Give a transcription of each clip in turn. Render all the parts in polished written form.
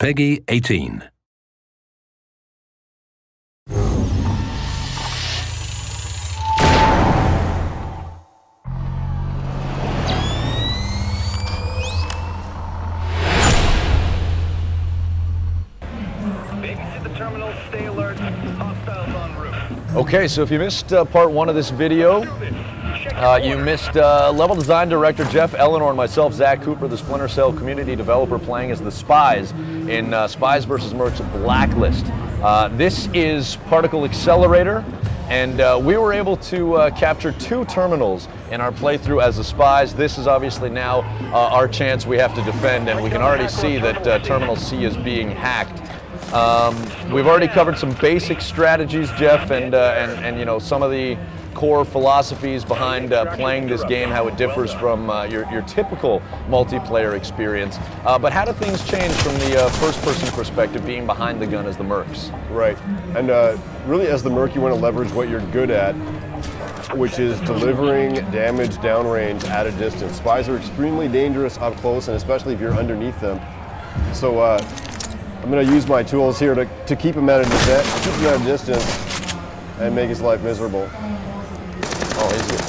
Peggy 18. Okay, so if you missed part one of this video, you missed level design director Jeff Eleanor and myself, Zach Cooper, the Splinter Cell community developer, playing as the Spies in Spies vs. Mercs Blacklist. This is Particle Accelerator, and we were able to capture 2 terminals in our playthrough as the Spies. This is obviously now our chance we have to defend, and we can already see that Terminal C is being hacked. We've already covered some basic strategies, Jeff, and you know, some of the core philosophies behind playing this game, how it differs from your typical multiplayer experience. But how do things change from the first-person perspective, being behind the gun as the Mercs? Right, and really as the Merc, you want to leverage what you're good at, which is delivering damage downrange at a distance. Spies are extremely dangerous up close, and especially if you're underneath them. So I'm going to use my tools here to keep him at a distance and make his life miserable. Oh, he's good.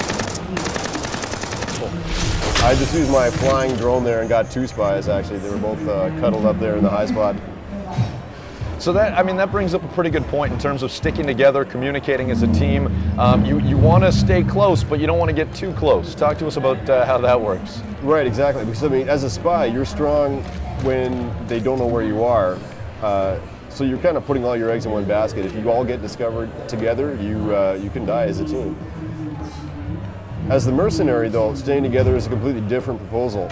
Cool. I just used my flying drone there and got 2 Spies, actually. They were both cuddled up there in the high spot. So that, I mean, that brings up a pretty good point in terms of sticking together, communicating as a team. You want to stay close, but you don't want to get too close. Talk to us about how that works. Right, exactly. Because, I mean, as a spy, you're strong when they don't know where you are. So you're kind of putting all your eggs in one basket. If you all get discovered together, you can die as a team. As the mercenary, though, staying together is a completely different proposal.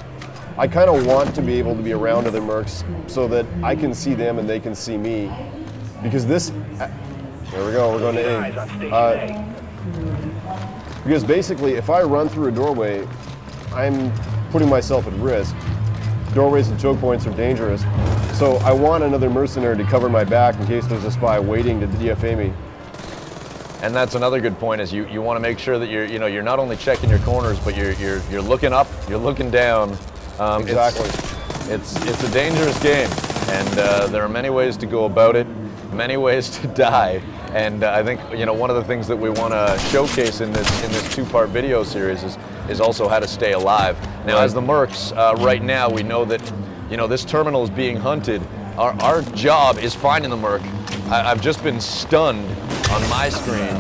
I kind of want to be able to be around other Mercs so that I can see them and they can see me. Because this, there we go, we're going to A. Because basically, if I run through a doorway, I'm putting myself at risk. Doorways and choke points are dangerous. So I want another mercenary to cover my back in case there's a spy waiting to DFA me. And that's another good point, is you want to make sure that you're not only checking your corners, but you're looking up, you're looking down. Exactly. It's a dangerous game, and there are many ways to go about it, many ways to die. And I think one of the things that we want to showcase in this 2-part video series is also how to stay alive. Now, as the Mercs, right now we know that this terminal is being hunted. Our job is finding the Merc. I've just been stunned on my screen,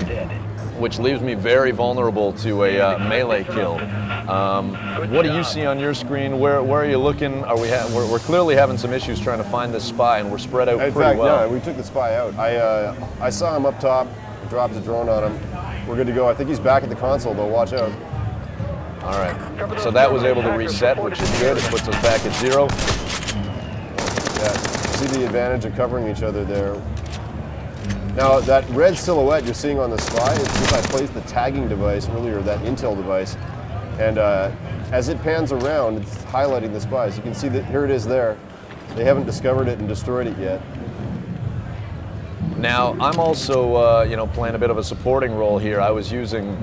which leaves me very vulnerable to a melee kill. What do you see on your screen? Where are you looking? We're clearly having some issues trying to find this spy, and we're spread out pretty well. Yeah, we took the spy out. I saw him up top, dropped a drone on him. We're good to go. I think he's back at the console, though. Watch out. All right. So that was able to reset, which is good. It puts us back at 0. Yeah. See the advantage of covering each other there. Now, that red silhouette you're seeing on the spy is because I placed the tagging device earlier, that intel device. And as it pans around, it's highlighting the spies. You can see that here it is there. They haven't discovered it and destroyed it yet. Now, I'm also, playing a bit of a supporting role here. I was using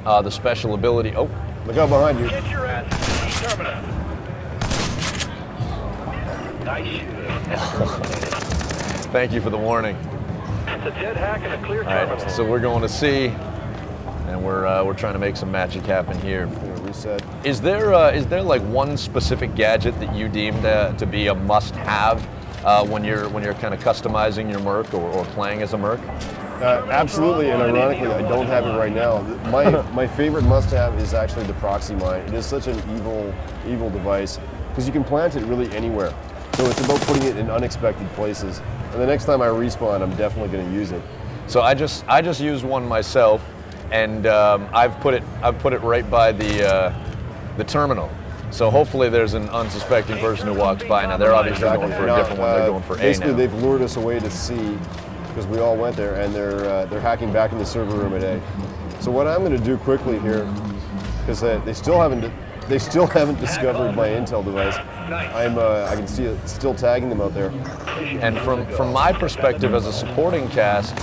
the special ability. Oh, look out behind you. Get your ass to the terminal. Nice. Thank you for the warning. It's a dead hack and a clear terminal. All right, so we're going to C, and we're trying to make some magic happen here. Reset. Is there like one specific gadget that you deem to be a must-have when you're kind of customizing your Merc or playing as a Merc? Absolutely, and ironically, I don't have it right now. My favorite must-have is actually the proxy mine. It is such an evil device because you can plant it really anywhere. So it's about putting it in unexpected places. And the next time I respawn, I'm definitely going to use it. So I just used one myself, and I've put it right by the terminal. So hopefully there's an unsuspecting person who walks by. Now they're obviously going for a different one. They're going for A now. Basically, they've lured us away to C because we all went there, and they're hacking back in the server room at A. So what I'm going to do quickly here, because they still haven't discovered my intel device. I can see it still tagging them out there. And from my perspective as a supporting cast,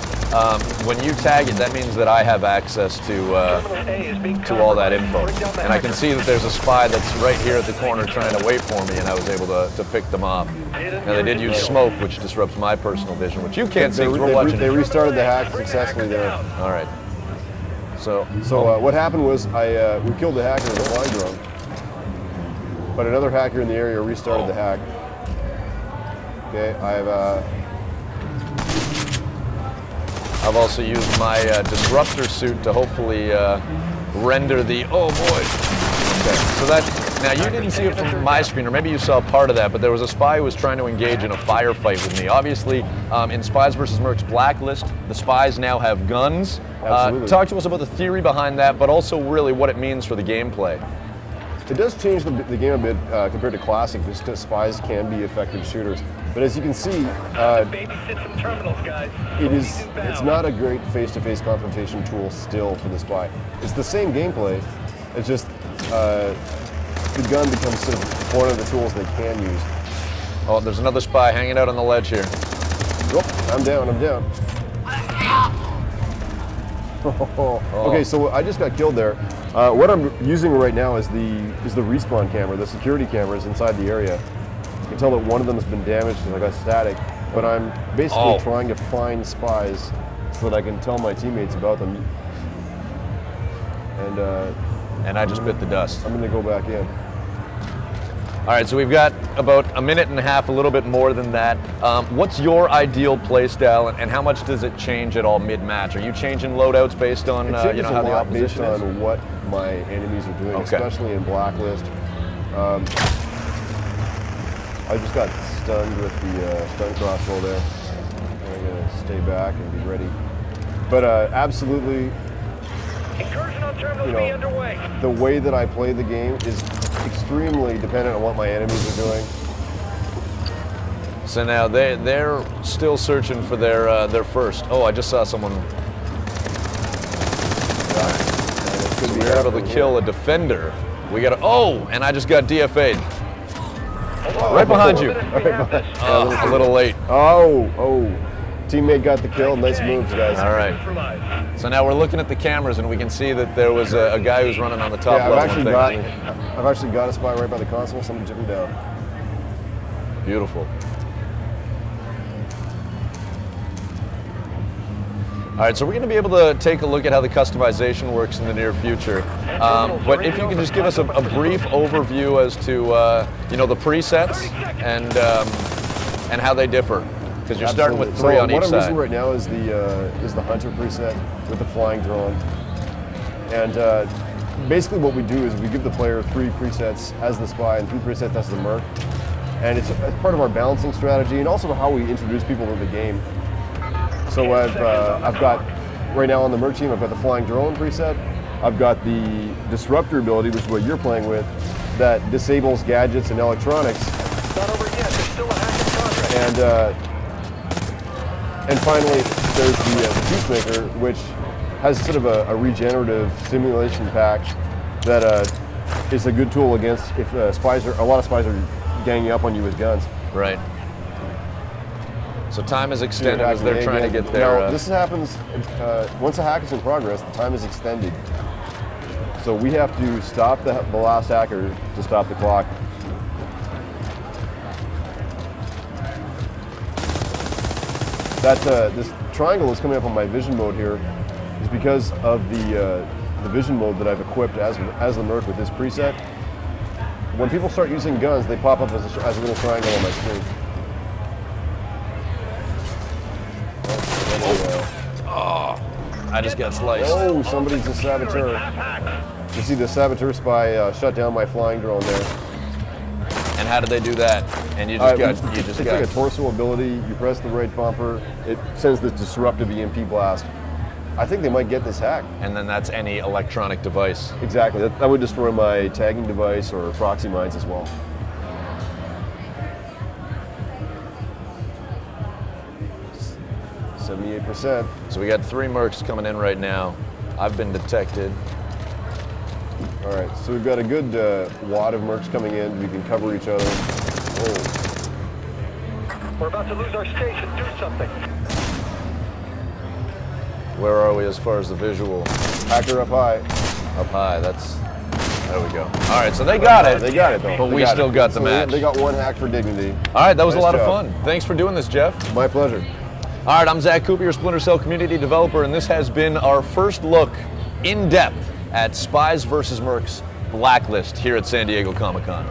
when you tag it, that means that I have access to to all that info. And I can see that there's a spy that's right here at the corner trying to wait for me, and I was able to pick them off. Now they did use smoke, which disrupts my personal vision, which you can't see because we're watching. They restarted the hack successfully there. All right. So what happened was we killed the hacker with a flying drone, but another hacker in the area restarted the hack. Okay, I've also used my disruptor suit to hopefully render the, oh boy. Okay, so that, now you didn't see it from my screen, or maybe you saw part of that, but there was a spy who was trying to engage in a firefight with me. Obviously, in Spies vs. Mercs Blacklist, the spies now have guns. Talk to us about the theory behind that, but also really what it means for the gameplay. It does change the game a bit compared to Classic, just because spies can be effective shooters. But as you can see, it's not a great face-to-face confrontation tool still for the spy. It's the same gameplay, it's just the gun becomes sort of one of the tools they can use. Oh, there's another spy hanging out on the ledge here. Oh, I'm down. Okay, so I just got killed there. What I'm using right now is the respawn camera, the security cameras inside the area. You can tell that one of them has been damaged because I got static, but I'm basically trying to find spies so that I can tell my teammates about them. And I just bit the dust. I'm going to go back in. All right, so we've got about a minute and a half, a little bit more than that. What's your ideal play style, and how much does it change at all mid-match? Are you changing loadouts based on how the opposition based on what my enemies are doing, especially in Blacklist. I just got stunned with the stun crossbow there. I'm going to stay back and be ready. But absolutely, the way that I play the game is extremely dependent on what my enemies are doing. So now they're still searching for their first. Oh, I just saw someone. We were able to kill a defender. We got and I just got DFA'd. Right behind you. A little late. Teammate got the kill. Nice moves, guys. All right. So now we're looking at the cameras, and we can see that there was a guy who's running on the top level. I've actually got a spy right by the console. Someone took him down. Beautiful. All right, so we're going to be able to take a look at how the customization works in the near future. But if you can just give us a brief overview as to the presets and how they differ, because you're starting with 3 on each side. What I'm using right now is the Hunter preset with the flying drone, and basically what we do is we give the player 3 presets as the spy and 3 presets as the merc, and it's part of our balancing strategy and also how we introduce people to the game. So I've got, right now on the merc team, I've got the flying drone preset. I've got the disruptor ability, which is what you're playing with, that disables gadgets and electronics. Not over yet. There's still a hack in progress. And finally, there's the Peacemaker, which has sort of a regenerative stimulation pack that is a good tool against if a lot of spies are ganging up on you with guns. Right. So time is extended as they're trying to get there. Now, this happens, once a hack is in progress, the time is extended. So we have to stop the last hacker to stop the clock. This triangle that's coming up on my vision mode here is because of the vision mode that I've equipped as the merc with this preset. When people start using guns, they pop up as a little triangle on my screen. I just got sliced. Oh, somebody's a saboteur. You see the saboteur spy shut down my flying drone there. And how did they do that? And you just it's like a torso ability. You press the right bumper, it sends this disruptive EMP blast. I think they might get this hack. And then that's any electronic device. Exactly. That would destroy my tagging device or proxy mines as well. %. So we got 3 mercs coming in right now. I've been detected. All right, so we've got a good wad of mercs coming in. We can cover each other. Oh. We're about to lose our station. Do something. Where are we as far as the visual? Hacker up high. Up high, that's, there we go. All right, so they got it. They got it, though. But They we got still it. got the So match. They got one hack for dignity. All right, that was a Nice lot of job. fun. Thanks for doing this, Jeff. My pleasure. All right, I'm Zach Cooper, your Splinter Cell community developer, and this has been our first look in depth at Spies versus Mercs Blacklist here at San Diego Comic-Con.